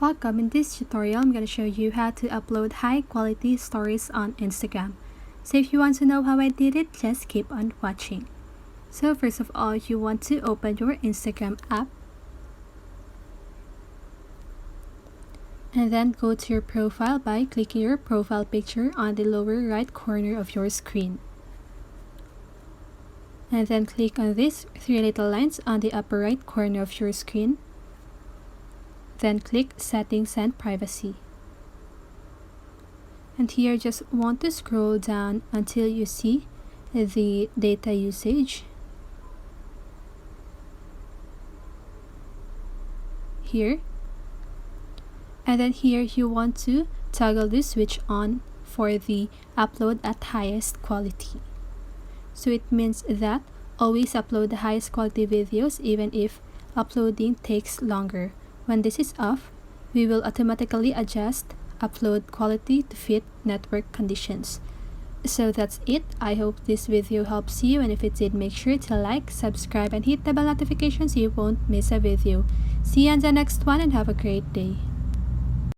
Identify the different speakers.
Speaker 1: Welcome. In this tutorial, I'm going to show you how to upload high quality stories on Instagram. So if you want to know how I did it, just keep on watching. So first of all, you want to open your Instagram app. And then go to your profile by clicking your profile picture on the lower right corner of your screen. And then click on these three little lines on the upper right corner of your screen. Then click Settings and Privacy. And here just want to scroll down until you see the data usage. Here. And then here you want to toggle the switch on for the upload at highest quality. So it means that always upload the highest quality videos even if uploading takes longer. When this is off, we will automatically adjust upload quality to fit network conditions. So that's it. I hope this video helps you, and if it did, make sure to like, subscribe, and hit the bell notification so you won't miss a video. See you on the next one and have a great day.